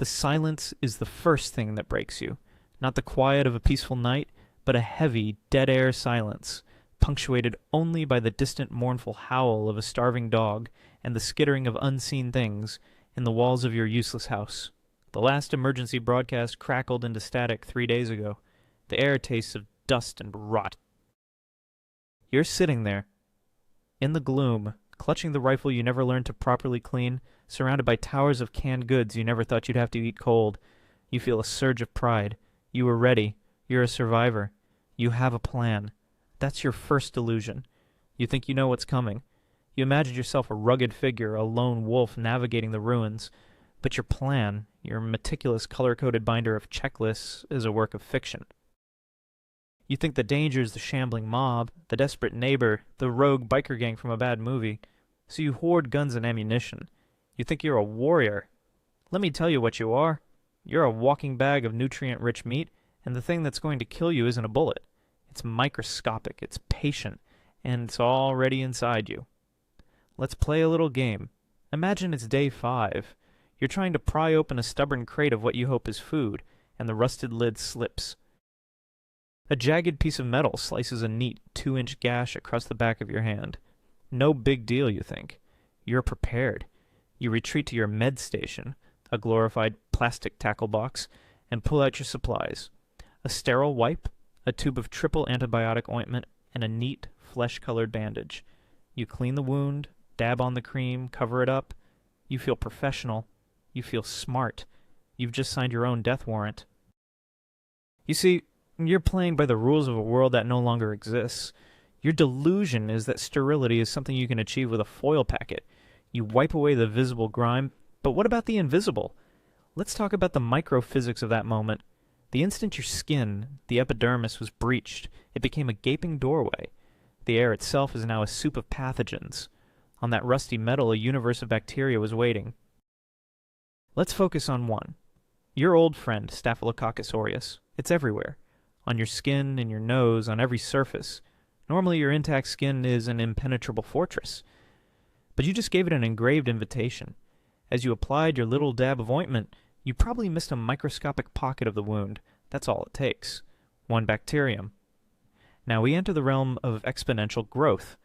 The silence is the first thing that breaks you. Not the quiet of a peaceful night, but a heavy, dead-air silence, punctuated only by the distant mournful howl of a starving dog and the skittering of unseen things in the walls of your useless house. The last emergency broadcast crackled into static 3 days ago. The air tastes of dust and rot. You're sitting there, in the gloom, clutching the rifle you never learned to properly clean, surrounded by towers of canned goods you never thought you'd have to eat cold. You feel a surge of pride. You were ready. You're a survivor. You have a plan. That's your first delusion. You think you know what's coming. You imagine yourself a rugged figure, a lone wolf navigating the ruins. But your plan, your meticulous color-coded binder of checklists, is a work of fiction. You think the danger is the shambling mob, the desperate neighbor, the rogue biker gang from a bad movie. So you hoard guns and ammunition. You think you're a warrior. Let me tell you what you are. You're a walking bag of nutrient-rich meat, and the thing that's going to kill you isn't a bullet. It's microscopic, it's patient, and it's already inside you. Let's play a little game. Imagine it's day 5. You're trying to pry open a stubborn crate of what you hope is food, and the rusted lid slips. A jagged piece of metal slices a neat 2-inch gash across the back of your hand. No big deal, you think. You're prepared. You retreat to your med station, a glorified plastic tackle box, and pull out your supplies. A sterile wipe, a tube of triple antibiotic ointment, and a neat, flesh-colored bandage. You clean the wound, dab on the cream, cover it up. You feel professional. You feel smart. You've just signed your own death warrant. You see, you're playing by the rules of a world that no longer exists. Your delusion is that sterility is something you can achieve with a foil packet. You wipe away the visible grime, but what about the invisible? Let's talk about the microphysics of that moment. The instant your skin, the epidermis, was breached, it became a gaping doorway. The air itself is now a soup of pathogens. On that rusty metal, a universe of bacteria was waiting. Let's focus on one. Your old friend, Staphylococcus aureus. It's everywhere. On your skin, in your nose, on every surface. Normally your intact skin is an impenetrable fortress. But you just gave it an engraved invitation. As you applied your little dab of ointment, you probably missed a microscopic pocket of the wound. That's all it takes. One bacterium. Now we enter the realm of exponential growth,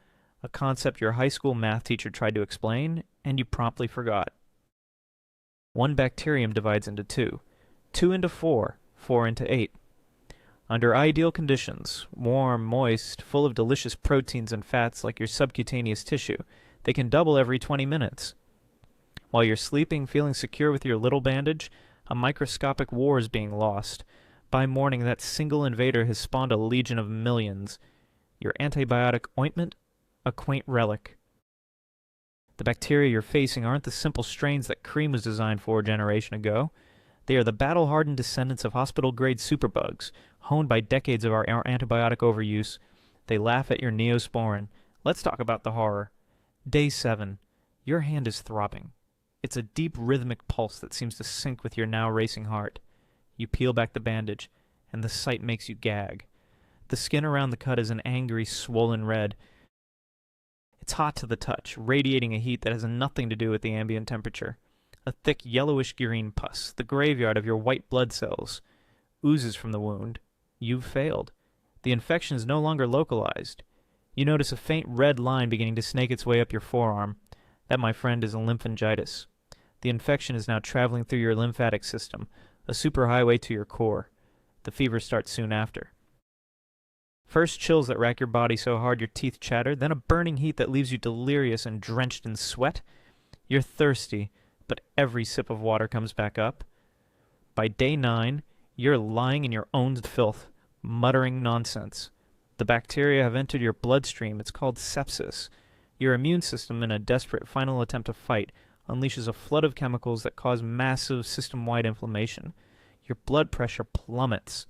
a concept your high school math teacher tried to explain, and you promptly forgot. One bacterium divides into 2, 2 into 4, 4 into 8. Under ideal conditions, warm, moist, full of delicious proteins and fats like your subcutaneous tissue, they can double every 20 minutes. While you're sleeping, feeling secure with your little bandage, a microscopic war is being lost. By morning, that single invader has spawned a legion of millions. Your antibiotic ointment? A quaint relic. The bacteria you're facing aren't the simple strains that cream was designed for a generation ago. They are the battle-hardened descendants of hospital-grade superbugs, honed by decades of our antibiotic overuse. They laugh at your neosporin. Let's talk about the horror. Day 7. Your hand is throbbing. It's a deep rhythmic pulse that seems to sync with your now racing heart. You peel back the bandage, and the sight makes you gag. The skin around the cut is an angry, swollen red. It's hot to the touch, radiating a heat that has nothing to do with the ambient temperature. A thick yellowish-green pus, the graveyard of your white blood cells, oozes from the wound. You've failed. The infection is no longer localized. You notice a faint red line beginning to snake its way up your forearm. That, my friend, is a lymphangitis. The infection is now traveling through your lymphatic system, a superhighway to your core. The fever starts soon after. First chills that rack your body so hard your teeth chatter, then a burning heat that leaves you delirious and drenched in sweat. You're thirsty, but every sip of water comes back up. By day 9, you're lying in your own filth, muttering nonsense. The bacteria have entered your bloodstream. It's called sepsis. Your immune system, in a desperate final attempt to fight, unleashes a flood of chemicals that cause massive system-wide inflammation. Your blood pressure plummets.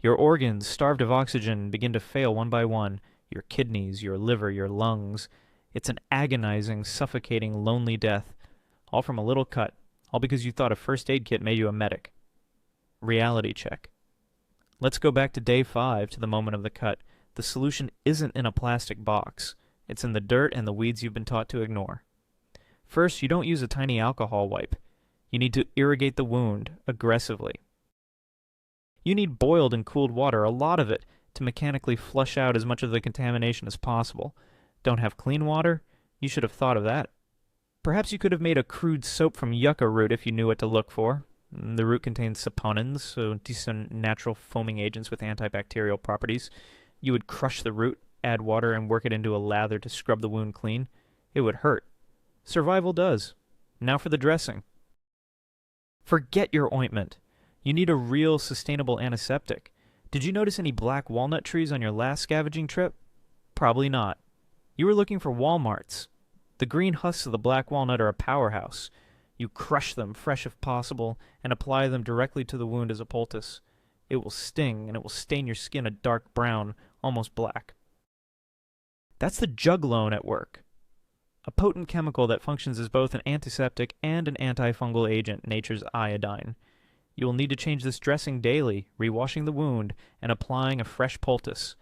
Your organs, starved of oxygen, begin to fail one by one. Your kidneys, your liver, your lungs. It's an agonizing, suffocating, lonely death. All from a little cut. All because you thought a first aid kit made you a medic. Reality check. Let's go back to day 5, to the moment of the cut. The solution isn't in a plastic box. It's in the dirt and the weeds you've been taught to ignore. First, you don't use a tiny alcohol wipe. You need to irrigate the wound aggressively. You need boiled and cooled water, a lot of it, to mechanically flush out as much of the contamination as possible. Don't have clean water? You should have thought of that. Perhaps you could have made a crude soap from yucca root if you knew what to look for. The root contains saponins, so decent natural foaming agents with antibacterial properties. You would crush the root, add water, and work it into a lather to scrub the wound clean. It would hurt. Survival does. Now for the dressing. Forget your ointment. You need a real sustainable antiseptic. Did you notice any black walnut trees on your last scavenging trip? Probably not. You were looking for Walmarts. The green husks of the black walnut are a powerhouse. You crush them fresh if possible and apply them directly to the wound as a poultice. It will sting and it will stain your skin a dark brown, almost black. That's the juglone at work. A potent chemical that functions as both an antiseptic and an antifungal agent, nature's iodine. You will need to change this dressing daily, rewashing the wound and applying a fresh poultice.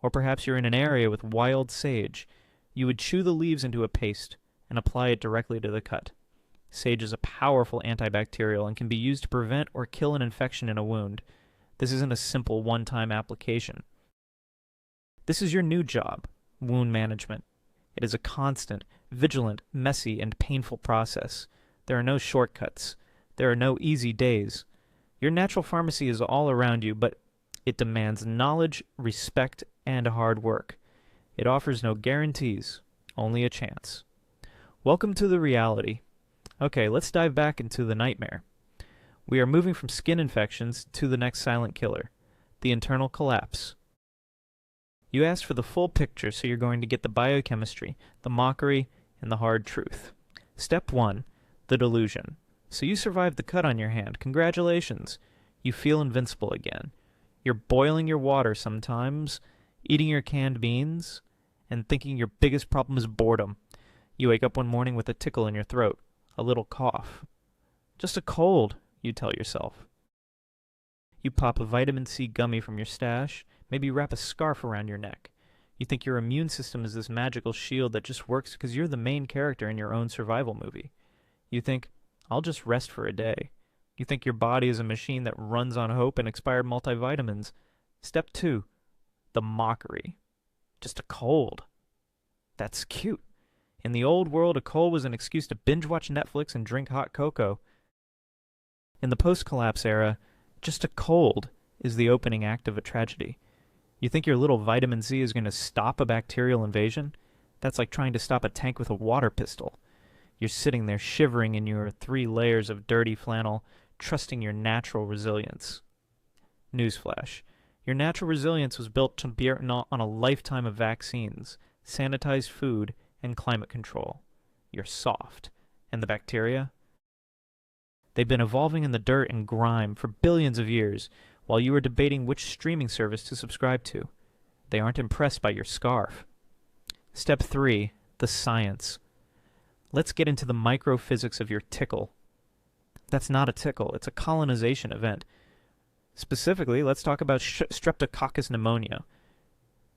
Or perhaps you're in an area with wild sage. You would chew the leaves into a paste and apply it directly to the cut. Sage is a powerful antibacterial and can be used to prevent or kill an infection in a wound. This isn't a simple one-time application. This is your new job, wound management. It is a constant, vigilant, messy, and painful process. There are no shortcuts. There are no easy days. Your natural pharmacy is all around you, but it demands knowledge, respect, and hard work. It offers no guarantees, only a chance. Welcome to the reality. Okay, let's dive back into the nightmare. We are moving from skin infections to the next silent killer, the internal collapse. You asked for the full picture, so you're going to get the biochemistry, the mockery, and the hard truth. Step 1, the delusion. So you survived the cut on your hand. Congratulations. You feel invincible again. You're boiling your water sometimes, eating your canned beans, and thinking your biggest problem is boredom. You wake up one morning with a tickle in your throat, a little cough. Just a cold, you tell yourself. You pop a vitamin C gummy from your stash, maybe wrap a scarf around your neck. You think your immune system is this magical shield that just works because you're the main character in your own survival movie. You think, I'll just rest for a day. You think your body is a machine that runs on hope and expired multivitamins. Step 2, the mockery. Just a cold. That's cute. In the old world, a cold was an excuse to binge-watch Netflix and drink hot cocoa. In the post-collapse era, just a cold is the opening act of a tragedy. You think your little vitamin C is going to stop a bacterial invasion? That's like trying to stop a tank with a water pistol. You're sitting there shivering in your 3 layers of dirty flannel, trusting your natural resilience. Newsflash. Your natural resilience was built to be on a lifetime of vaccines, sanitized food, and climate control. You're soft. And the bacteria? They've been evolving in the dirt and grime for billions of years, while you were debating which streaming service to subscribe to. They aren't impressed by your scarf. Step 3, the science. Let's get into the microphysics of your tickle. That's not a tickle, it's a colonization event. Specifically, let's talk about Streptococcus pneumonia.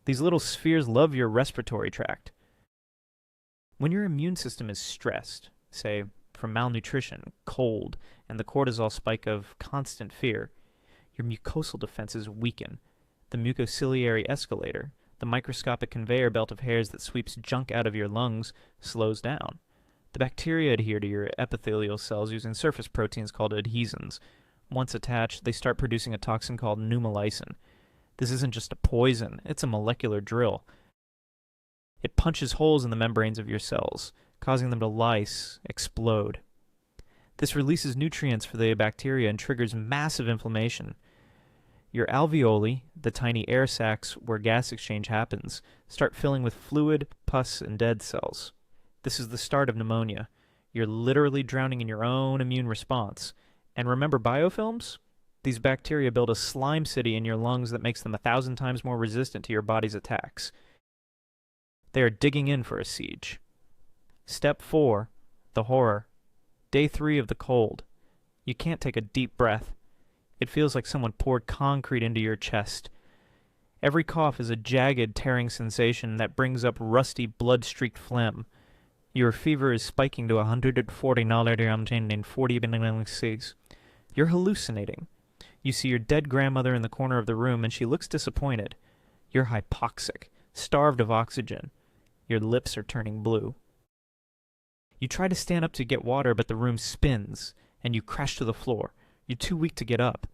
These little spheres love your respiratory tract. When your immune system is stressed, say from malnutrition, cold, and the cortisol spike of constant fear, your mucosal defenses weaken. The mucociliary escalator, the microscopic conveyor belt of hairs that sweeps junk out of your lungs, slows down. The bacteria adhere to your epithelial cells using surface proteins called adhesins. Once attached, they start producing a toxin called pneumolysin. This isn't just a poison, it's a molecular drill. It punches holes in the membranes of your cells, causing them to lyse, explode. This releases nutrients for the bacteria and triggers massive inflammation. Your alveoli, the tiny air sacs where gas exchange happens, start filling with fluid, pus, and dead cells. This is the start of pneumonia. You're literally drowning in your own immune response. And remember biofilms? These bacteria build a slime city in your lungs that makes them 1,000 times more resistant to your body's attacks. They are digging in for a siege. Step 4, the horror. Day 3 of the cold. You can't take a deep breath. It feels like someone poured concrete into your chest. Every cough is a jagged, tearing sensation that brings up rusty, blood-streaked phlegm. Your fever is spiking to 149 You're hallucinating. You see your dead grandmother in the corner of the room, and she looks disappointed. You're hypoxic, starved of oxygen. Your lips are turning blue. You try to stand up to get water, but the room spins, and you crash to the floor. You're too weak to get up.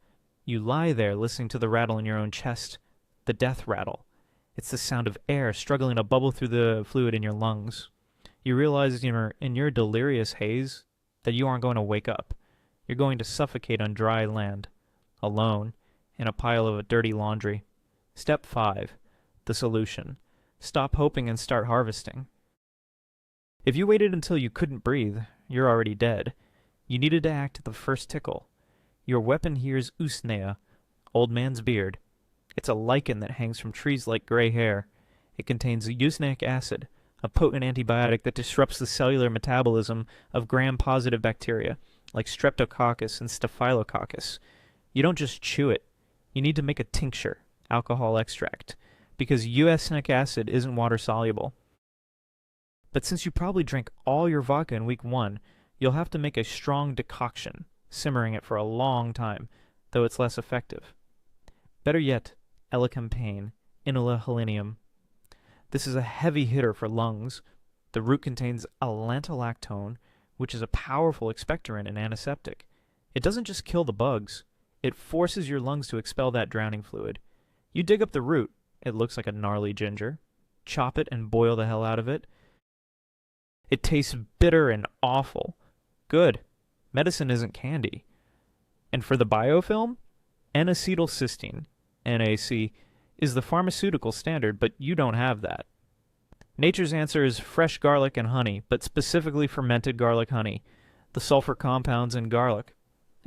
You lie there listening to the rattle in your own chest. The death rattle. It's the sound of air struggling to bubble through the fluid in your lungs. You realize in your delirious haze that you aren't going to wake up. You're going to suffocate on dry land, alone, in a pile of dirty laundry. Step 5. The solution. Stop hoping and start harvesting. If you waited until you couldn't breathe, you're already dead. You needed to act at the first tickle. Your weapon here is usnea, old man's beard. It's a lichen that hangs from trees like gray hair. It contains usneic acid, a potent antibiotic that disrupts the cellular metabolism of gram-positive bacteria, like streptococcus and staphylococcus. You don't just chew it. You need to make a tincture, alcohol extract, because usneic acid isn't water-soluble. But since you probably drank all your vodka in week 1, you'll have to make a strong decoction, simmering it for a long time, though it's less effective. Better yet, elecampane, inula helenium. This is a heavy hitter for lungs. The root contains allantolictone, which is a powerful expectorant and antiseptic. It doesn't just kill the bugs. It forces your lungs to expel that drowning fluid. You dig up the root. It looks like a gnarly ginger. Chop it and boil the hell out of it. It tastes bitter and awful. Good. Medicine isn't candy. And for the biofilm, N-acetylcysteine, NAC, is the pharmaceutical standard, but you don't have that. Nature's answer is fresh garlic and honey, but specifically fermented garlic honey. The sulfur compounds in garlic,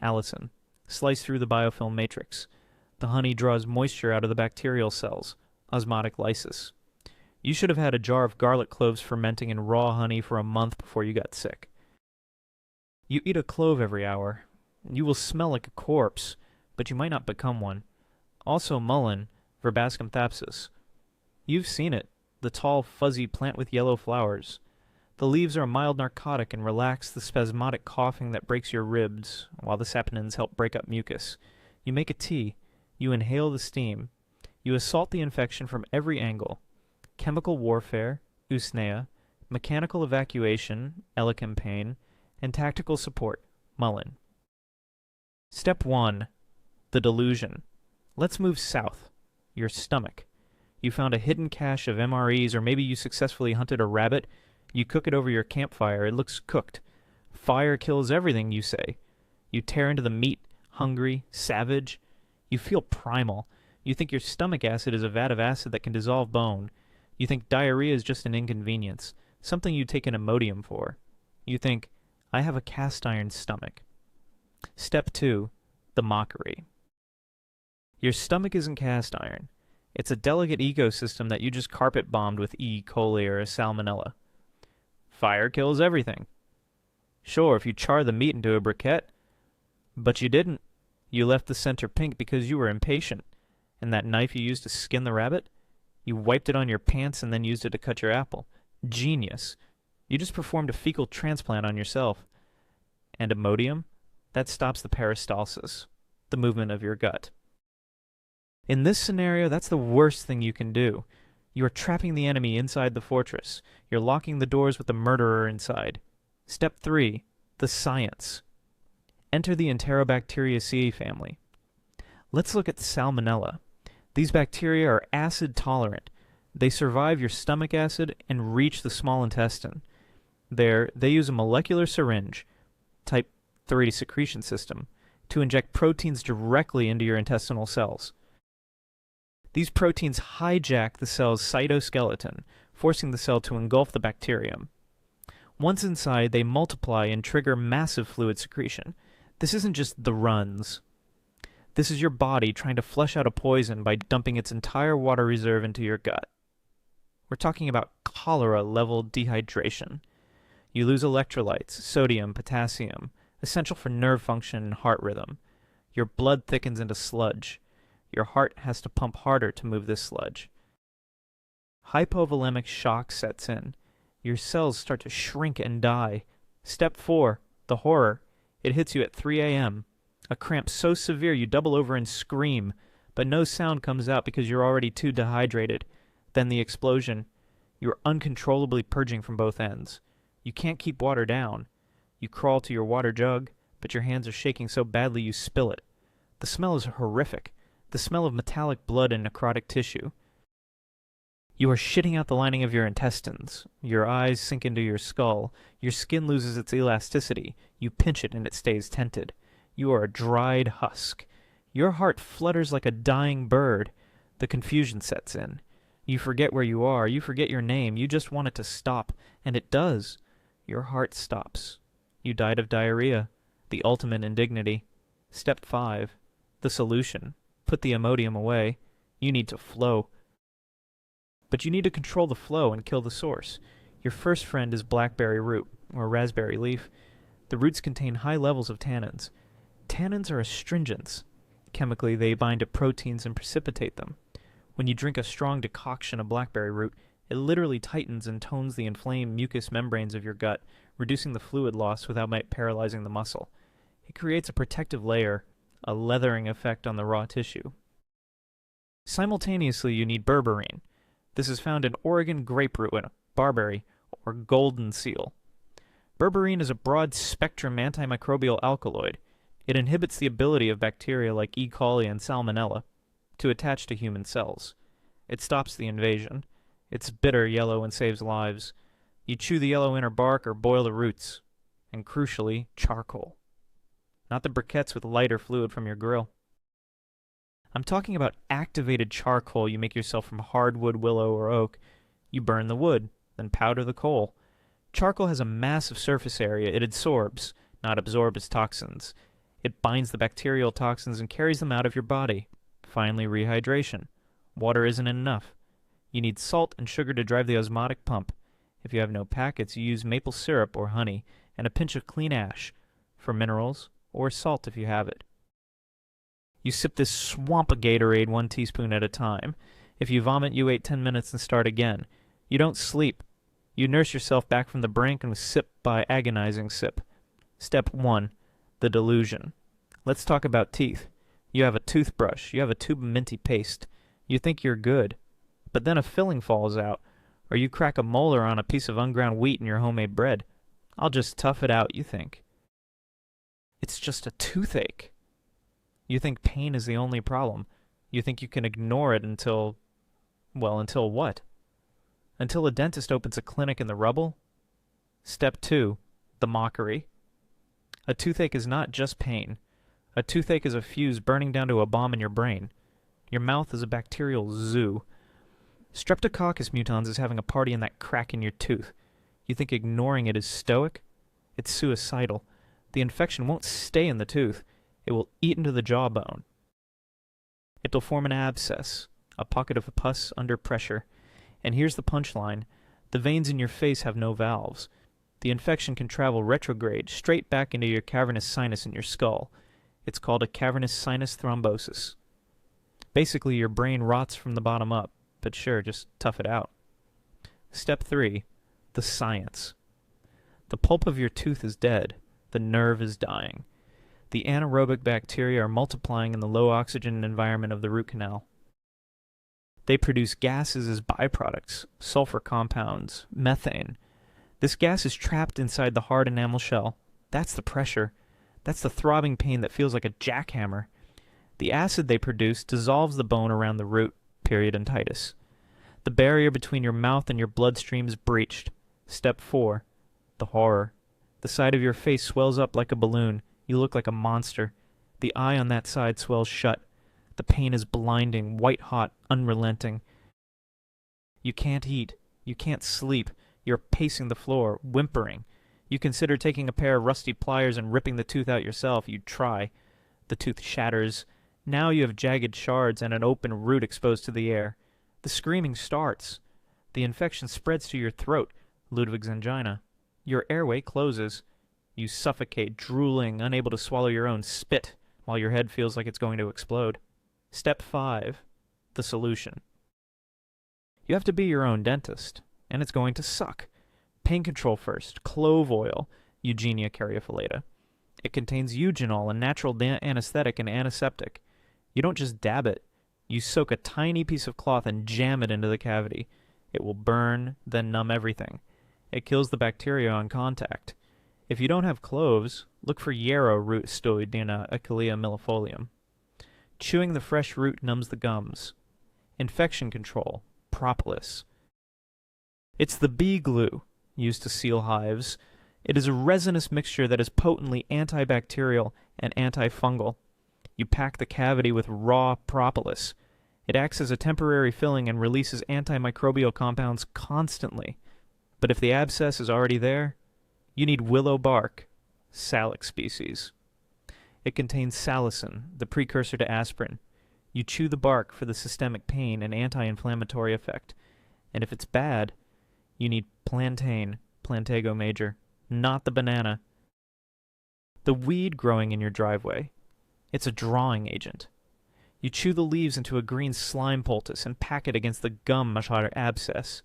allicin, slice through the biofilm matrix. The honey draws moisture out of the bacterial cells, osmotic lysis. You should have had a jar of garlic cloves fermenting in raw honey for a month before you got sick. You eat a clove every hour. You will smell like a corpse, but you might not become one. Also mullein, Verbascum thapsus. You've seen it, the tall, fuzzy plant with yellow flowers. The leaves are a mild narcotic and relax the spasmodic coughing that breaks your ribs, while the saponins help break up mucus. You make a tea. You inhale the steam. You assault the infection from every angle. Chemical warfare, usnea, mechanical evacuation, elecampane, and tactical support, mullein. Step 1. The delusion. Let's move south. Your stomach. You found a hidden cache of MREs, or maybe you successfully hunted a rabbit. You cook it over your campfire. It looks cooked. Fire kills everything, you say. You tear into the meat, hungry, savage. You feel primal. You think your stomach acid is a vat of acid that can dissolve bone. You think diarrhea is just an inconvenience, something you take an Imodium for. You think, I have a cast iron stomach. Step 2. The mockery. Your stomach isn't cast iron. It's a delicate ecosystem that you just carpet bombed with E. coli or a salmonella. Fire kills everything. Sure, if you char the meat into a briquette, but you didn't. You left the center pink because you were impatient. And that knife you used to skin the rabbit? You wiped it on your pants and then used it to cut your apple. Genius. You just performed a fecal transplant on yourself. And Imodium? That stops the peristalsis, the movement of your gut. In this scenario, that's the worst thing you can do. You are trapping the enemy inside the fortress. You're locking the doors with the murderer inside. Step 3. The science. Enter the Enterobacteriaceae family. Let's look at Salmonella. These bacteria are acid tolerant. They survive your stomach acid and reach the small intestine. There, they use a molecular syringe, type 3 secretion system, to inject proteins directly into your intestinal cells. These proteins hijack the cell's cytoskeleton, forcing the cell to engulf the bacterium. Once inside, they multiply and trigger massive fluid secretion. This isn't just the runs. This is your body trying to flush out a poison by dumping its entire water reserve into your gut. We're talking about cholera-level dehydration. You lose electrolytes, sodium, potassium, essential for nerve function and heart rhythm. Your blood thickens into sludge. Your heart has to pump harder to move this sludge. Hypovolemic shock sets in. Your cells start to shrink and die. Step 4. The horror. It hits you at 3 a.m. A cramp so severe you double over and scream, but no sound comes out because you're already too dehydrated. Then the explosion. You're uncontrollably purging from both ends. You can't keep water down. You crawl to your water jug, but your hands are shaking so badly you spill it. The smell is horrific. The smell of metallic blood and necrotic tissue. You are shitting out the lining of your intestines. Your eyes sink into your skull. Your skin loses its elasticity. You pinch it and it stays tented. You are a dried husk. Your heart flutters like a dying bird. The confusion sets in. You forget where you are. You forget your name. You just want it to stop. And it does. Your heart stops. You died of diarrhea. The ultimate indignity. Step 5. The solution. Put the Imodium away. You need to flow. But you need to control the flow and kill the source. Your first friend is blackberry root, or raspberry leaf. The roots contain high levels of tannins. Tannins are astringents. Chemically, they bind to proteins and precipitate them. When you drink a strong decoction of blackberry root, it literally tightens and tones the inflamed mucous membranes of your gut, reducing the fluid loss without paralyzing the muscle. It creates a protective layer, a leathering effect on the raw tissue. Simultaneously, you need berberine. This is found in Oregon graperoot, barberry, or golden seal. Berberine is a broad-spectrum antimicrobial alkaloid. It inhibits the ability of bacteria like E. coli and Salmonella to attach to human cells. It stops the invasion. It's bitter yellow and saves lives. You chew the yellow inner bark or boil the roots. And crucially, charcoal. Not the briquettes with lighter fluid from your grill. I'm talking about activated charcoal you make yourself from hardwood, willow, or oak. You burn the wood, then powder the coal. Charcoal has a massive surface area it absorbs, not absorbs toxins. It binds the bacterial toxins and carries them out of your body. Finally, rehydration. Water isn't enough. You need salt and sugar to drive the osmotic pump. If you have no packets, you use maple syrup or honey, and a pinch of clean ash for minerals, or salt if you have it. You sip this swamp of Gatorade 1 teaspoon at a time. If you vomit, you wait 10 minutes and start again. You don't sleep. You nurse yourself back from the brink and sip by agonizing sip. Step 1. The delusion. Let's talk about teeth. You have a toothbrush. You have a tube of minty paste. You think you're good. But then a filling falls out, or you crack a molar on a piece of unground wheat in your homemade bread. I'll just tough it out, you think. It's just a toothache. You think pain is the only problem. You think you can ignore it until what? Until a dentist opens a clinic in the rubble? Step 2. The mockery. A toothache is not just pain. A toothache is a fuse burning down to a bomb in your brain. Your mouth is a bacterial zoo. Streptococcus mutans is having a party in that crack in your tooth. You think ignoring it is stoic? It's suicidal. The infection won't stay in the tooth. It will eat into the jawbone. It will form an abscess, a pocket of pus under pressure. And here's the punchline. The veins in your face have no valves. The infection can travel retrograde, straight back into your cavernous sinus in your skull. It's called a cavernous sinus thrombosis. Basically, your brain rots from the bottom up. But sure, just tough it out. Step 3. The science. The pulp of your tooth is dead. The nerve is dying. The anaerobic bacteria are multiplying in the low-oxygen environment of the root canal. They produce gases as byproducts, sulfur compounds, methane. This gas is trapped inside the hard enamel shell. That's the pressure. That's the throbbing pain that feels like a jackhammer. The acid they produce dissolves the bone around the root, periodontitis. The barrier between your mouth and your bloodstream is breached. Step 4. The horror. The side of your face swells up like a balloon. You look like a monster. The eye on that side swells shut. The pain is blinding, white-hot, unrelenting. You can't eat. You can't sleep. You're pacing the floor, whimpering. You consider taking a pair of rusty pliers and ripping the tooth out yourself. You try. The tooth shatters. Now you have jagged shards and an open root exposed to the air. The screaming starts. The infection spreads to your throat, Ludwig's angina. Your airway closes. You suffocate, drooling, unable to swallow your own spit, while your head feels like it's going to explode. Step 5. The solution. You have to be your own dentist, and it's going to suck. Pain control first. Clove oil, Eugenia cariophilata. It contains eugenol, a natural anesthetic and antiseptic. You don't just dab it. You soak a tiny piece of cloth and jam it into the cavity. It will burn, then numb everything. It kills the bacteria on contact. If you don't have cloves, look for yarrow root Stoidina Achillea millefolium. Chewing the fresh root numbs the gums. Infection control, propolis. It's the bee glue used to seal hives. It is a resinous mixture that is potently antibacterial and antifungal. You pack the cavity with raw propolis. It acts as a temporary filling and releases antimicrobial compounds constantly. But if the abscess is already there, you need willow bark, Salix species. It contains salicin, the precursor to aspirin. You chew the bark for the systemic pain and anti-inflammatory effect. And if it's bad, you need plantain, Plantago major, not the banana. The weed growing in your driveway. It's a drawing agent. You chew the leaves into a green slime poultice and pack it against the gum or abscess.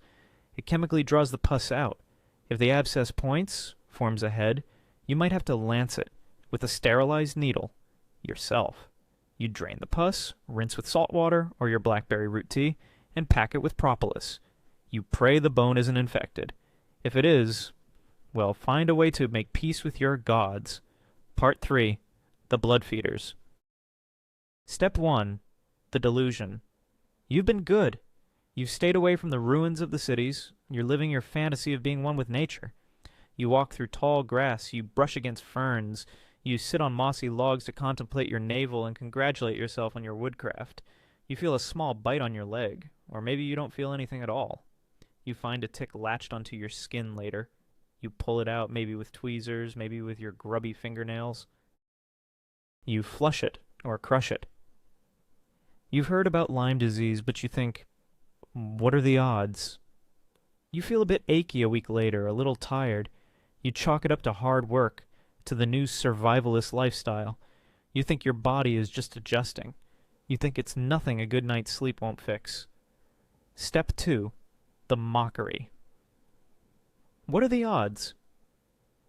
It chemically draws the pus out. If the abscess points, forms a head, you might have to lance it with a sterilized needle yourself. You drain the pus, rinse with salt water or your blackberry root tea, and pack it with propolis. You pray the bone isn't infected. If it is, well, find a way to make peace with your gods. Part 3. The blood feeders. Step 1. The delusion. You've been good. You've stayed away from the ruins of the cities. You're living your fantasy of being one with nature. You walk through tall grass. You brush against ferns. You sit on mossy logs to contemplate your navel and congratulate yourself on your woodcraft. You feel a small bite on your leg, or maybe you don't feel anything at all. You find a tick latched onto your skin later. You pull it out, maybe with tweezers, maybe with your grubby fingernails. You flush it, or crush it. You've heard about Lyme disease, but you think, what are the odds? You feel a bit achy a week later, a little tired. You chalk it up to hard work, to the new survivalist lifestyle. You think your body is just adjusting. You think it's nothing a good night's sleep won't fix. Step 2. The mockery. What are the odds?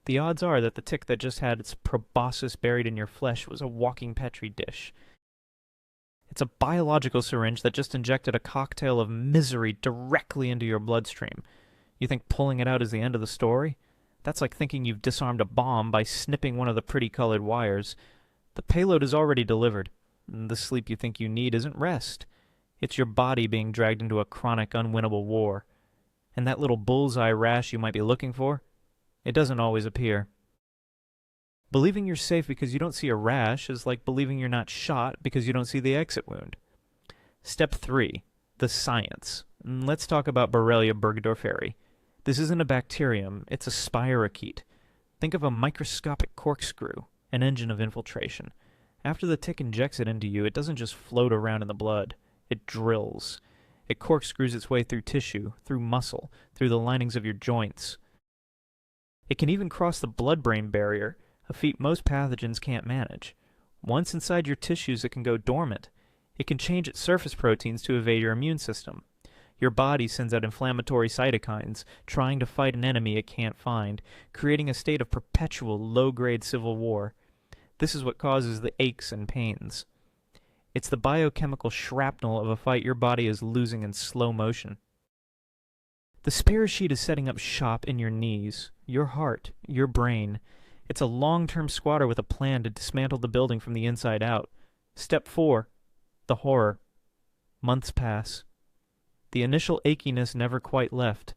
The odds are that the tick that just had its proboscis buried in your flesh was a walking Petri dish. It's a biological syringe that just injected a cocktail of misery directly into your bloodstream. You think pulling it out is the end of the story? That's like thinking you've disarmed a bomb by snipping one of the pretty colored wires. The payload is already delivered. The sleep you think you need isn't rest. It's your body being dragged into a chronic, unwinnable war. And that little bullseye rash you might be looking for, it doesn't always appear. Believing you're safe because you don't see a rash is like believing you're not shot because you don't see the exit wound. Step 3. The science. Let's talk about Borrelia burgdorferi. This isn't a bacterium, it's a spirochete. Think of a microscopic corkscrew, an engine of infiltration. After the tick injects it into you, it doesn't just float around in the blood. It drills. It corkscrews its way through tissue, through muscle, through the linings of your joints. It can even cross the blood-brain barrier, a feat most pathogens can't manage. Once inside your tissues, it can go dormant. It can change its surface proteins to evade your immune system. Your body sends out inflammatory cytokines, trying to fight an enemy it can't find, creating a state of perpetual low-grade civil war. This is what causes the aches and pains. It's the biochemical shrapnel of a fight your body is losing in slow motion. The spirochete is setting up shop in your knees, your heart, your brain. It's a long-term squatter with a plan to dismantle the building from the inside out. Step 4. The horror. Months pass. The initial achiness never quite left.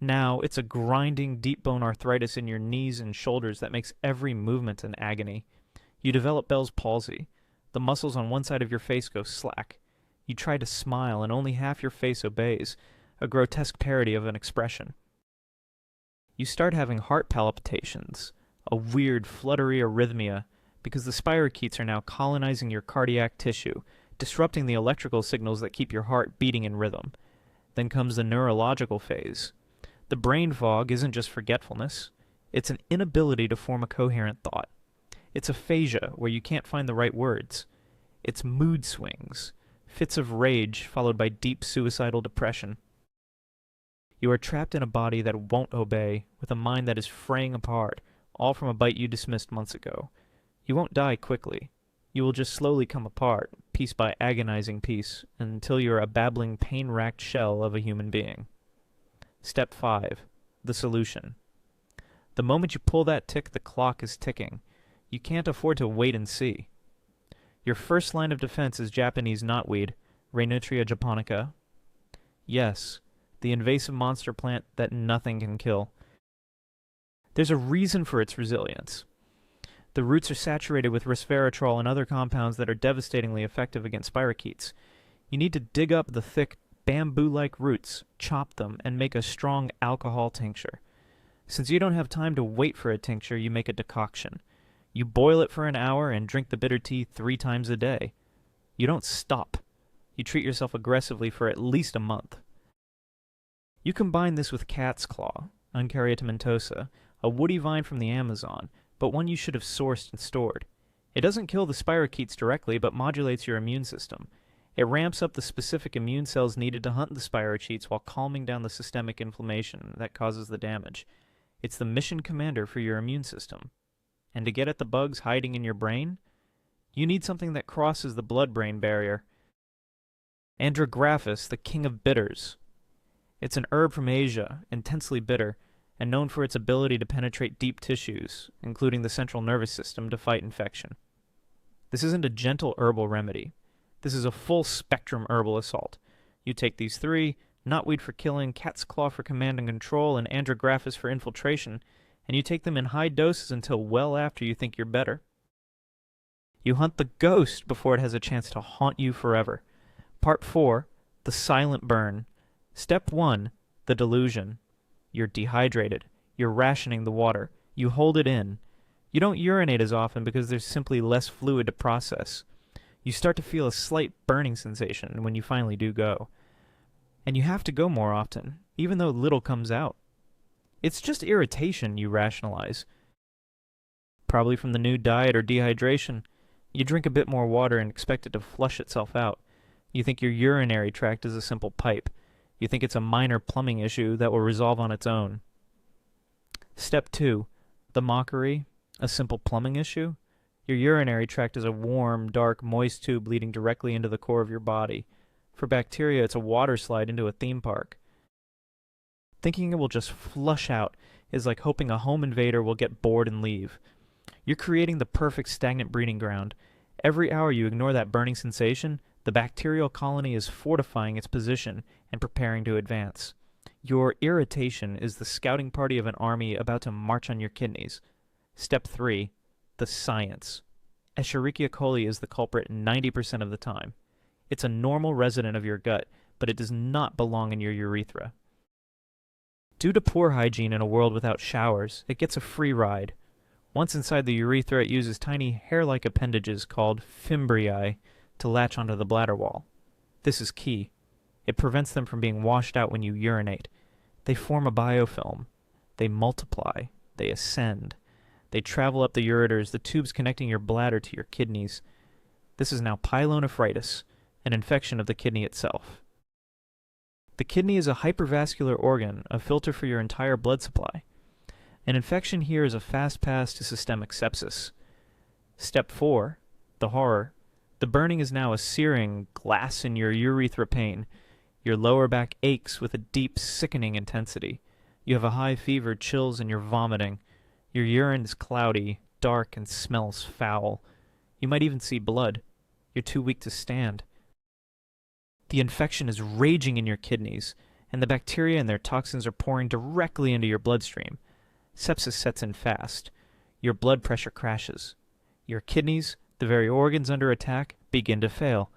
Now it's a grinding, deep-bone arthritis in your knees and shoulders that makes every movement an agony. You develop Bell's palsy. The muscles on one side of your face go slack. You try to smile, and only half your face obeys, a grotesque parody of an expression. You start having heart palpitations, a weird, fluttery arrhythmia, because the spirochetes are now colonizing your cardiac tissue, disrupting the electrical signals that keep your heart beating in rhythm. Then comes the neurological phase. The brain fog isn't just forgetfulness. It's an inability to form a coherent thought. It's aphasia, where you can't find the right words. It's mood swings, fits of rage followed by deep suicidal depression. You are trapped in a body that won't obey, with a mind that is fraying apart, all from a bite you dismissed months ago. You won't die quickly. You will just slowly come apart, piece by agonizing piece, until you are a babbling, pain-racked shell of a human being. Step 5. The solution. The moment you pull that tick, the clock is ticking. You can't afford to wait and see. Your first line of defense is Japanese knotweed, Rhinotria japonica. Yes, the invasive monster plant that nothing can kill. There's a reason for its resilience. The roots are saturated with resveratrol and other compounds that are devastatingly effective against spirochetes. You need to dig up the thick, bamboo-like roots, chop them, and make a strong alcohol tincture. Since you don't have time to wait for a tincture, you make a decoction. You boil it for an hour and drink the bitter tea 3 times a day. You don't stop. You treat yourself aggressively for at least a month. You combine this with cat's claw, Uncaryota mentosa, a woody vine from the Amazon, but one you should have sourced and stored. It doesn't kill the spirochetes directly, but modulates your immune system. It ramps up the specific immune cells needed to hunt the spirochetes while calming down the systemic inflammation that causes the damage. It's the mission commander for your immune system. And to get at the bugs hiding in your brain, you need something that crosses the blood-brain barrier. Andrographis, the king of bitters. It's an herb from Asia, intensely bitter, and known for its ability to penetrate deep tissues, including the central nervous system, to fight infection. This isn't a gentle herbal remedy. This is a full-spectrum herbal assault. You take these 3, knotweed for killing, cat's claw for command and control, and andrographis for infiltration, and you take them in high doses until well after you think you're better. You hunt the ghost before it has a chance to haunt you forever. Part 4, the silent burn. Step 1, the delusion. You're dehydrated. You're rationing the water. You hold it in. You don't urinate as often because there's simply less fluid to process. You start to feel a slight burning sensation when you finally do go. And you have to go more often, even though little comes out. It's just irritation, you rationalize. Probably from the new diet or dehydration. You drink a bit more water and expect it to flush itself out. You think your urinary tract is a simple pipe. You think it's a minor plumbing issue that will resolve on its own. Step 2. The mockery, a simple plumbing issue. Your urinary tract is a warm, dark, moist tube leading directly into the core of your body. For bacteria, it's a water slide into a theme park. Thinking it will just flush out is like hoping a home invader will get bored and leave. You're creating the perfect stagnant breeding ground. Every hour you ignore that burning sensation, the bacterial colony is fortifying its position and preparing to advance. Your irritation is the scouting party of an army about to march on your kidneys. Step 3. The science. Escherichia coli is the culprit 90% of the time. It's a normal resident of your gut, but it does not belong in your urethra. Due to poor hygiene in a world without showers, it gets a free ride. Once inside the urethra, it uses tiny hair-like appendages called fimbriae to latch onto the bladder wall. This is key. It prevents them from being washed out when you urinate. They form a biofilm. They multiply. They ascend. They travel up the ureters, the tubes connecting your bladder to your kidneys. This is now pyelonephritis, an infection of the kidney itself. The kidney is a hypervascular organ, a filter for your entire blood supply. An infection here is a fast pass to systemic sepsis. Step 4, the horror. The burning is now a searing, glass in your urethra pain. Your lower back aches with a deep, sickening intensity. You have a high fever, chills, and you're vomiting. Your urine is cloudy, dark, and smells foul. You might even see blood. You're too weak to stand. The infection is raging in your kidneys, and the bacteria and their toxins are pouring directly into your bloodstream. Sepsis sets in fast. Your blood pressure crashes. Your kidneys, the very organs under attack, begin to fail.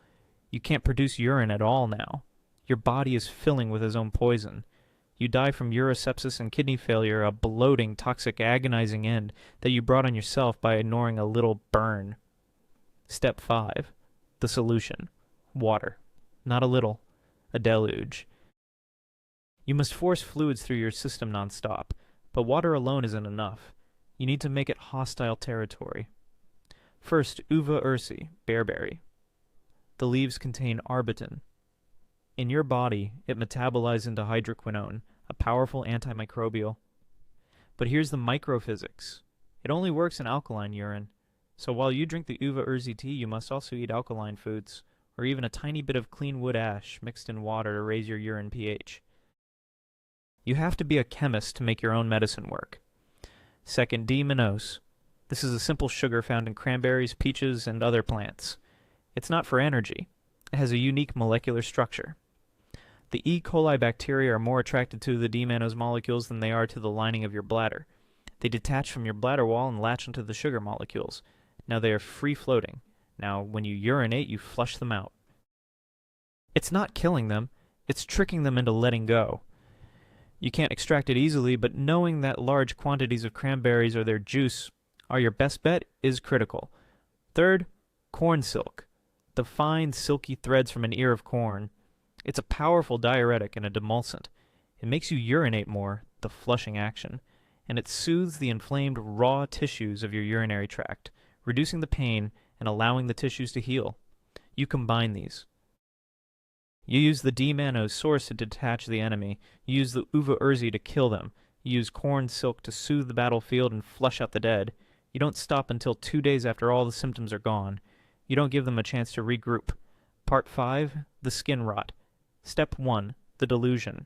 You can't produce urine at all now. Your body is filling with its own poison. You die from urosepsis and kidney failure, a bloating, toxic, agonizing end that you brought on yourself by ignoring a little burn. Step 5. The solution. Water. Not a little. A deluge. You must force fluids through your system nonstop, but water alone isn't enough. You need to make it hostile territory. First, uva ursi, bearberry. The leaves contain arbutin. In your body, it metabolizes into hydroquinone, a powerful antimicrobial. But here's the microphysics. It only works in alkaline urine. So while you drink the uva urzi tea, you must also eat alkaline foods, or even a tiny bit of clean wood ash mixed in water to raise your urine pH. You have to be a chemist to make your own medicine work. Second, D-mannose. This is a simple sugar found in cranberries, peaches, and other plants. It's not for energy. It has a unique molecular structure. The E. coli bacteria are more attracted to the D-mannose molecules than they are to the lining of your bladder. They detach from your bladder wall and latch onto the sugar molecules. Now they are free-floating. Now, when you urinate, you flush them out. It's not killing them, it's tricking them into letting go. You can't extract it easily, but knowing that large quantities of cranberries or their juice are your best bet is critical. Third, corn silk. The fine, silky threads from an ear of corn. It's a powerful diuretic and a demulcent. It makes you urinate more, the flushing action, and it soothes the inflamed raw tissues of your urinary tract, reducing the pain and allowing the tissues to heal. You combine these. You use the D-mannose source to detach the enemy. You use the uva urzi to kill them. You use corn silk to soothe the battlefield and flush out the dead. You don't stop until 2 days after all the symptoms are gone. You don't give them a chance to regroup. Part 5, the skin rot. Step 1, the delusion.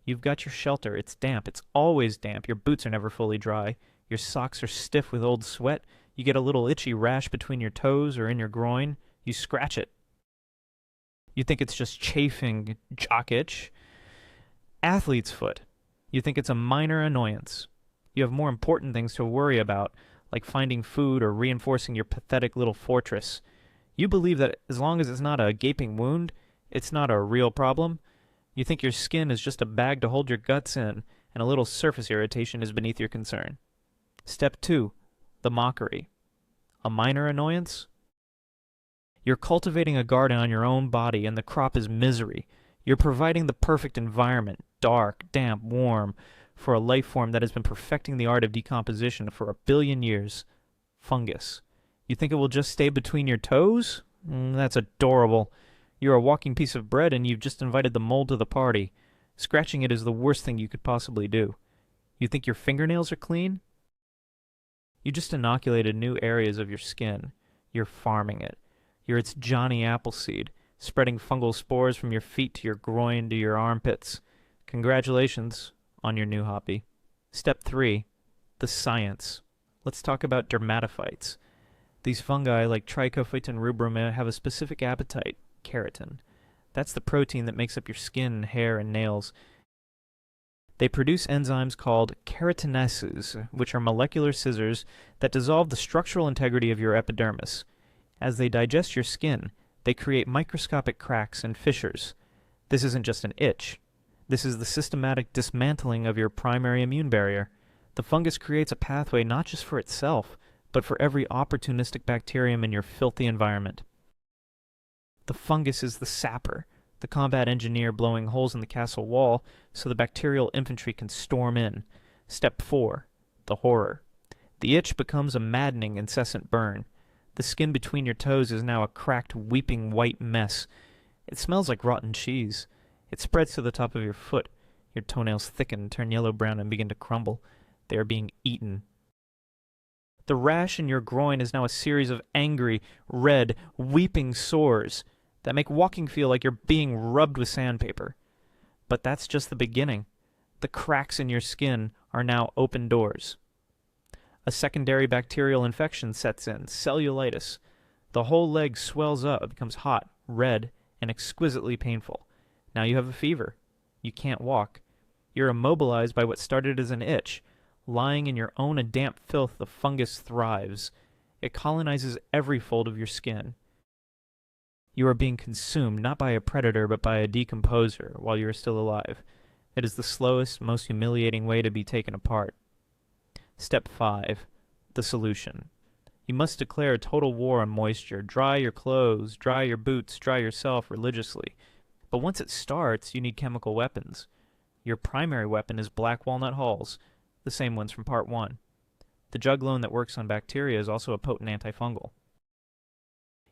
You've got your shelter. It's damp. It's always damp. Your boots are never fully dry. Your socks are stiff with old sweat. You get a little itchy rash between your toes or in your groin. You scratch it. You think it's just chafing jock itch. Athlete's foot. You think it's a minor annoyance. You have more important things to worry about, like finding food or reinforcing your pathetic little fortress. You believe that as long as it's not a gaping wound, it's not a real problem. You think your skin is just a bag to hold your guts in, and a little surface irritation is beneath your concern. Step 2, the mockery. A minor annoyance? You're cultivating a garden on your own body, and the crop is misery. You're providing the perfect environment, dark, damp, warm, for a life form that has been perfecting the art of decomposition for 1 billion years. Fungus. You think it will just stay between your toes? That's adorable. You're a walking piece of bread, and you've just invited the mold to the party. Scratching it is the worst thing you could possibly do. You think your fingernails are clean? You just inoculated new areas of your skin. You're farming it. You're its Johnny Appleseed, spreading fungal spores from your feet to your groin to your armpits. Congratulations on your new hobby. Step 3, the science. Let's talk about dermatophytes. These fungi, like Trichophyton rubrum, have a specific appetite, keratin. That's the protein that makes up your skin, hair, and nails. They produce enzymes called keratinases, which are molecular scissors that dissolve the structural integrity of your epidermis. As they digest your skin, they create microscopic cracks and fissures. This isn't just an itch. This is the systematic dismantling of your primary immune barrier. The fungus creates a pathway not just for itself, but for every opportunistic bacterium in your filthy environment. The fungus is the sapper, the combat engineer blowing holes in the castle wall so the bacterial infantry can storm in. Step 4, the horror. The itch becomes a maddening, incessant burn. The skin between your toes is now a cracked, weeping white mess. It smells like rotten cheese. It spreads to the top of your foot. Your toenails thicken, turn yellow-brown, and begin to crumble. They are being eaten. The rash in your groin is now a series of angry, red, weeping sores that make walking feel like you're being rubbed with sandpaper. But that's just the beginning. The cracks in your skin are now open doors. A secondary bacterial infection sets in, cellulitis. The whole leg swells up, becomes hot, red, and exquisitely painful. Now you have a fever. You can't walk. You're immobilized by what started as an itch. Lying in your own damp filth, the fungus thrives. It colonizes every fold of your skin. You are being consumed not by a predator but by a decomposer while you are still alive. It is the slowest, most humiliating way to be taken apart. Step 5, the solution. You must declare a total war on moisture. Dry your clothes, dry your boots, dry yourself religiously. But once it starts, you need chemical weapons. Your primary weapon is black walnut hulls, the same ones from Part 1. The juglone that works on bacteria is also a potent antifungal.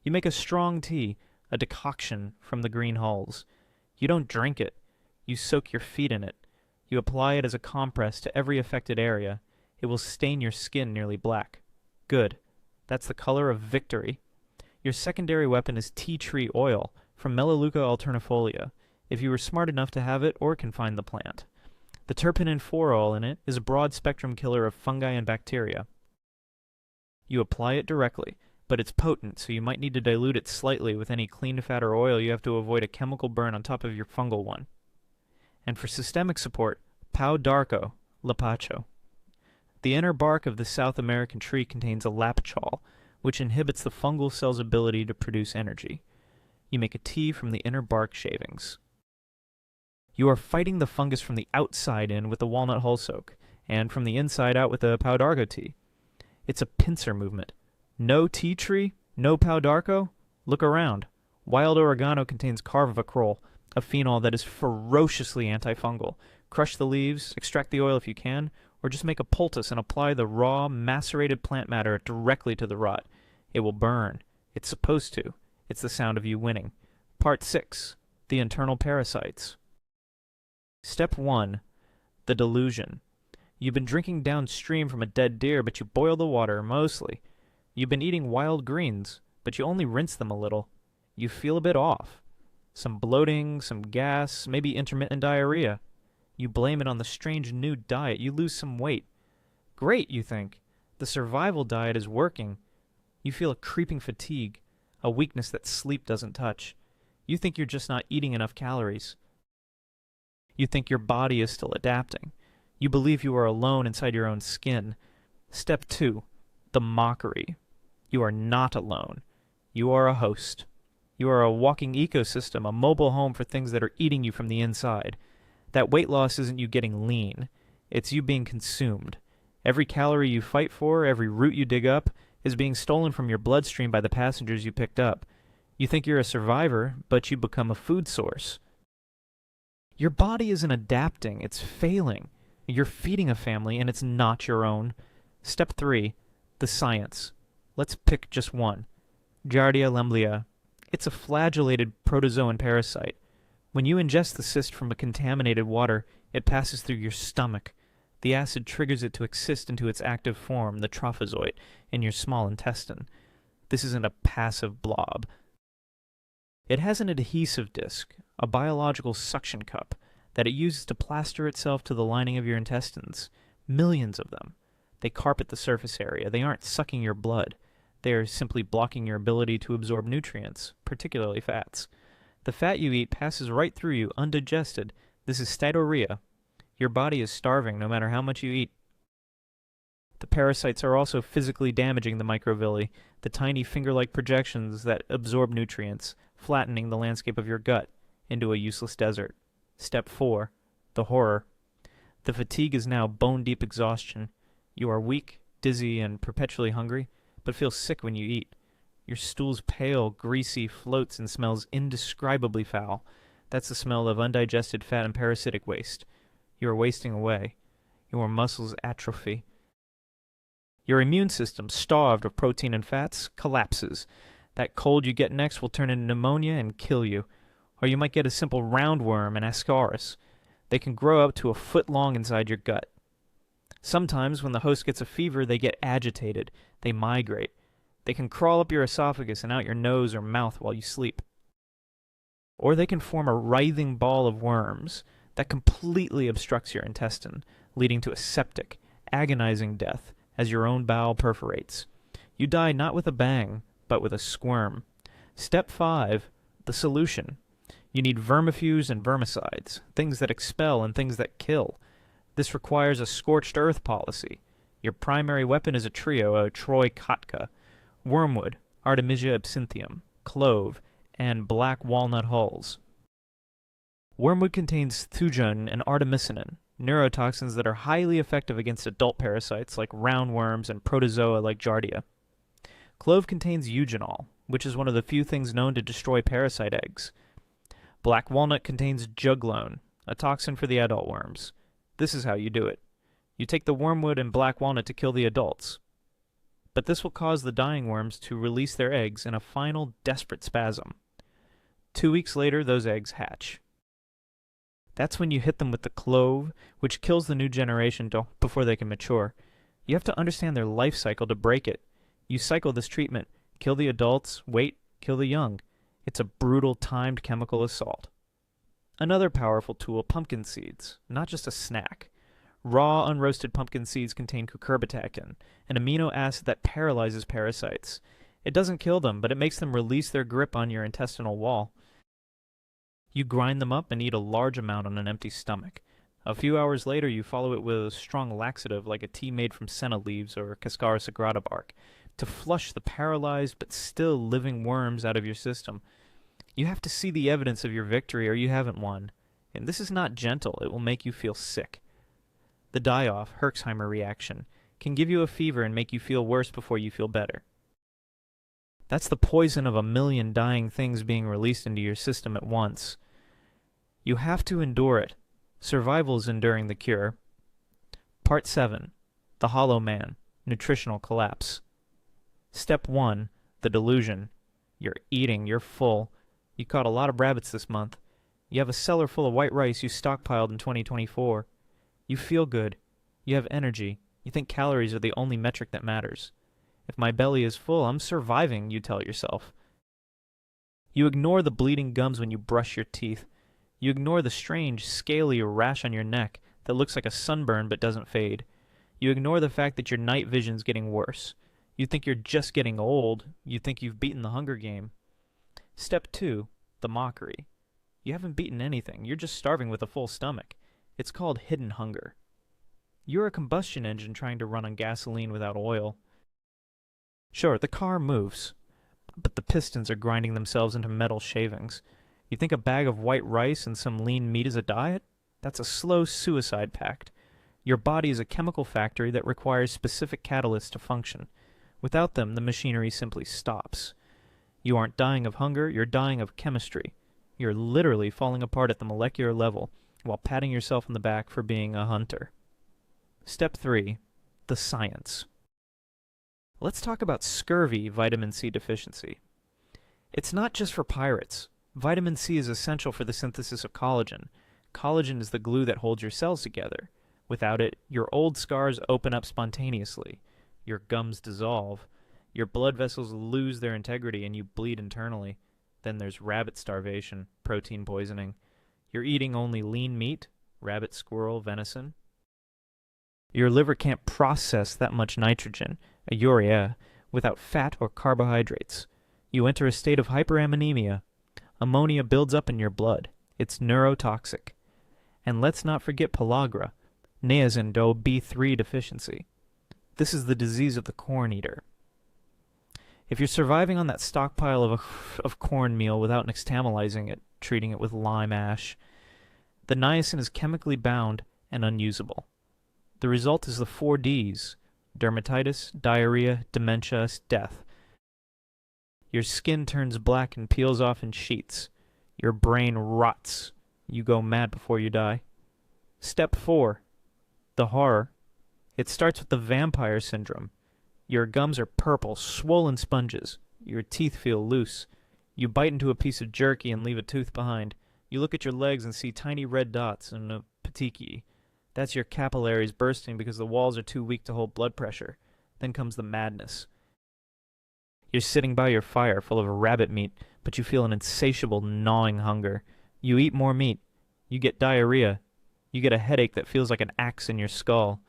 You make a strong tea, a decoction from the green hulls. You don't drink it. You soak your feet in it. You apply it as a compress to every affected area. It will stain your skin nearly black. Good. That's the color of victory. Your secondary weapon is tea tree oil from Melaleuca alternifolia, if you were smart enough to have it or can find the plant. The terpenin 4-ol in it is a broad-spectrum killer of fungi and bacteria. You apply it directly, but it's potent, so you might need to dilute it slightly with any clean fat or oil. You have to avoid a chemical burn on top of your fungal one. And for systemic support, Pau d'Arco, Lapacho. The inner bark of the South American tree contains a lapachol, which inhibits the fungal cell's ability to produce energy. You make a tea from the inner bark shavings. You are fighting the fungus from the outside in with the walnut hull soak, and from the inside out with the Pau d'Arco tea. It's a pincer movement. No tea tree? No Pau d'Arco? Look around. Wild oregano contains carvacrol, a phenol that is ferociously antifungal. Crush the leaves, extract the oil if you can, or just make a poultice and apply the raw, macerated plant matter directly to the rot. It will burn. It's supposed to. It's the sound of you winning. Part 6. The internal parasites. Step 1. The delusion. You've been drinking downstream from a dead deer, but you boil the water, mostly. You've been eating wild greens, but you only rinse them a little. You feel a bit off. Some bloating, some gas, maybe intermittent diarrhea. You blame it on the strange new diet. You lose some weight. Great, you think. The survival diet is working. You feel a creeping fatigue, a weakness that sleep doesn't touch. You think you're just not eating enough calories. You think your body is still adapting. You believe you are alone inside your own skin. Step 2. The mockery. You are not alone. You are a host. You are a walking ecosystem, a mobile home for things that are eating you from the inside. That weight loss isn't you getting lean. It's you being consumed. Every calorie you fight for, every root you dig up, is being stolen from your bloodstream by the passengers you picked up. You think you're a survivor, but you become a food source. Your body isn't adapting, it's failing. You're feeding a family, and it's not your own. Step 3. The science. Let's pick just one. Giardia lamblia. It's a flagellated protozoan parasite. When you ingest the cyst from a contaminated water, it passes through your stomach. The acid triggers it to exist into its active form, the trophozoite, in your small intestine. This isn't a passive blob. It has an adhesive disc, a biological suction cup, that it uses to plaster itself to the lining of your intestines. Millions of them. They carpet the surface area. They aren't sucking your blood. They are simply blocking your ability to absorb nutrients, particularly fats. The fat you eat passes right through you undigested. This is stidorrhea. Your body is starving no matter how much you eat. The parasites are also physically damaging the microvilli, the tiny finger-like projections that absorb nutrients, flattening the landscape of your gut into a useless desert. Step 4. The horror. The fatigue is now bone-deep exhaustion. You are weak, dizzy, and perpetually hungry, but feel sick when you eat. Your stool's pale, greasy, floats and smells indescribably foul. That's the smell of undigested fat and parasitic waste. You are wasting away. Your muscles atrophy. Your immune system, starved of protein and fats, collapses. That cold you get next will turn into pneumonia and kill you. Or you might get a simple roundworm and ascaris. They can grow up to a foot long inside your gut. Sometimes when the host gets a fever, they get agitated. They migrate. They can crawl up your esophagus and out your nose or mouth while you sleep. Or they can form a writhing ball of worms that completely obstructs your intestine, leading to a septic, agonizing death as your own bowel perforates. You die not with a bang, but with a squirm. Step 5. The solution. You need vermifuges and vermicides, things that expel and things that kill. This requires a scorched earth policy. Your primary weapon is a trio, a Troy Kotka, wormwood, Artemisia absinthium, clove, and black walnut hulls. Wormwood contains thujan and artemisinin, neurotoxins that are highly effective against adult parasites like roundworms and protozoa like Giardia. Clove contains eugenol, which is one of the few things known to destroy parasite eggs. Black walnut contains juglone, a toxin for the adult worms. This is how you do it. You take the wormwood and black walnut to kill the adults. But this will cause the dying worms to release their eggs in a final desperate spasm. 2 weeks later, those eggs hatch. That's when you hit them with the clove, which kills the new generation before they can mature. You have to understand their life cycle to break it. You cycle this treatment. Kill the adults, wait, kill the young. It's a brutal, timed chemical assault. Another powerful tool, pumpkin seeds. Not just a snack. Raw, unroasted pumpkin seeds contain cucurbitacin, an amino acid that paralyzes parasites. It doesn't kill them, but it makes them release their grip on your intestinal wall. You grind them up and eat a large amount on an empty stomach. A few hours later, you follow it with a strong laxative like a tea made from senna leaves or cascara sagrada bark to flush the paralyzed but still living worms out of your system. You have to see the evidence of your victory or you haven't won. And this is not gentle. It will make you feel sick. The die-off, Herxheimer reaction, can give you a fever and make you feel worse before you feel better. That's the poison of a million dying things being released into your system at once. You have to endure it. Survival is enduring the cure. Part 7. The Hollow Man. Nutritional collapse. Step 1. The delusion. You're eating. You're full. You caught a lot of rabbits this month. You have a cellar full of white rice you stockpiled in 2024. You feel good. You have energy. You think calories are the only metric that matters. If my belly is full, I'm surviving, you tell yourself. You ignore the bleeding gums when you brush your teeth. You ignore the strange, scaly rash on your neck that looks like a sunburn but doesn't fade. You ignore the fact that your night vision's getting worse. You think you're just getting old. You think you've beaten the hunger game. Step 2. The mockery. You haven't beaten anything. You're just starving with a full stomach. It's called hidden hunger. You're a combustion engine trying to run on gasoline without oil. Sure, the car moves, but the pistons are grinding themselves into metal shavings. You think a bag of white rice and some lean meat is a diet? That's a slow suicide pact. Your body is a chemical factory that requires specific catalysts to function. Without them, the machinery simply stops. You aren't dying of hunger, you're dying of chemistry. You're literally falling apart at the molecular level while patting yourself on the back for being a hunter. Step 3. The science. Let's talk about scurvy vitamin C deficiency. It's not just for pirates. Vitamin C is essential for the synthesis of collagen. Collagen is the glue that holds your cells together. Without it, your old scars open up spontaneously. Your gums dissolve. Your blood vessels lose their integrity and you bleed internally. Then there's rabbit starvation, protein poisoning. You're eating only lean meat, rabbit, squirrel, venison. Your liver can't process that much nitrogen, a urea, without fat or carbohydrates. You enter a state of hyperammonemia. Ammonia builds up in your blood. It's neurotoxic. And let's not forget pellagra, niacin B3 deficiency. This is the disease of the corn eater. If you're surviving on that stockpile of cornmeal without nixtamalizing it, treating it with lime ash, the niacin is chemically bound and unusable. The result is the 4 Ds: dermatitis, diarrhea, dementia, death. Your skin turns black and peels off in sheets. Your brain rots. You go mad before you die. Step 4. The horror. It starts with the vampire syndrome. Your gums are purple, swollen sponges. Your teeth feel loose. You bite into a piece of jerky and leave a tooth behind. You look at your legs and see tiny red dots and a petechiae. That's your capillaries bursting because the walls are too weak to hold blood pressure. Then comes the madness. You're sitting by your fire full of rabbit meat, but you feel an insatiable gnawing hunger. You eat more meat. You get diarrhea. You get a headache that feels like an axe in your skull.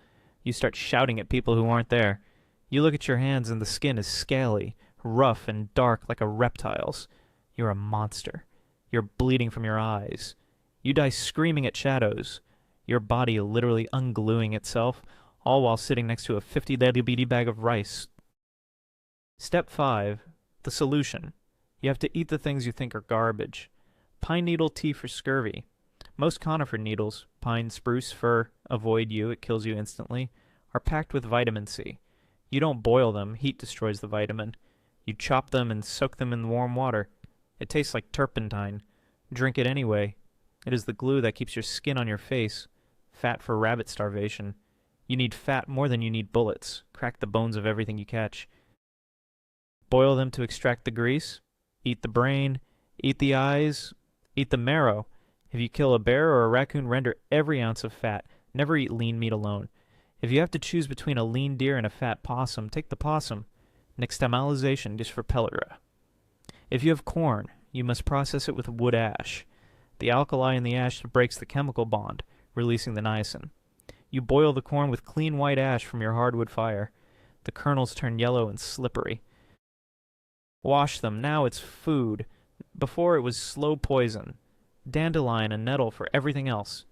You start shouting at people who aren't there. You look at your hands and the skin is scaly, rough, and dark like a reptile's. You're a monster. You're bleeding from your eyes. You die screaming at shadows. Your body literally ungluing itself, all while sitting next to a 50-lb bag of rice. Step 5. The solution. You have to eat the things you think are garbage. Pine needle tea for scurvy. Most conifer needles, pine, spruce, fir, avoid you, it kills you instantly, are packed with vitamin C. You don't boil them, heat destroys the vitamin. You chop them and soak them in warm water. It tastes like turpentine. Drink it anyway. It is the glue that keeps your skin on your face. Fat for rabbit starvation. You need fat more than you need bullets. Crack the bones of everything you catch. Boil them to extract the grease. Eat the brain. Eat the eyes. Eat the marrow. If you kill a bear or a raccoon, render every ounce of fat. Never eat lean meat alone. If you have to choose between a lean deer and a fat possum, take the possum. Nixtamalization is for pellera. If you have corn, you must process it with wood ash. The alkali in the ash breaks the chemical bond, releasing the niacin. You boil the corn with clean white ash from your hardwood fire. The kernels turn yellow and slippery. Wash them. Now it's food. Before it was slow poison. Dandelion and nettle for everything else.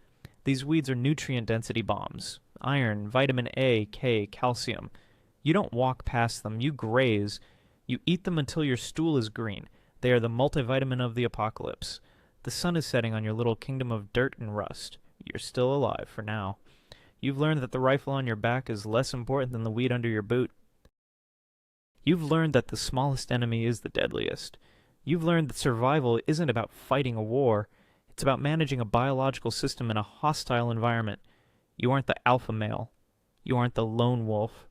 These weeds are nutrient density bombs. Iron, vitamin A, K, calcium. You don't walk past them. You graze. You eat them until your stool is green. They are the multivitamin of the apocalypse. The sun is setting on your little kingdom of dirt and rust. You're still alive for now. You've learned that the rifle on your back is less important than the weed under your boot. You've learned that the smallest enemy is the deadliest. You've learned that survival isn't about fighting a war. It's about managing a biological system in a hostile environment. You aren't the alpha male. You aren't the lone wolf.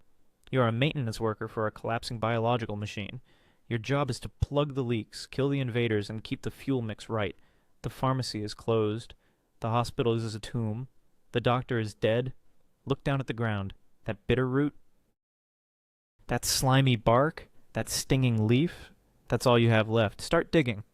You're a maintenance worker for a collapsing biological machine. Your job is to plug the leaks, kill the invaders, and keep the fuel mix right. The pharmacy is closed. The hospital is a tomb. The doctor is dead. Look down at the ground. That bitter root? That slimy bark? That stinging leaf? That's all you have left. Start digging.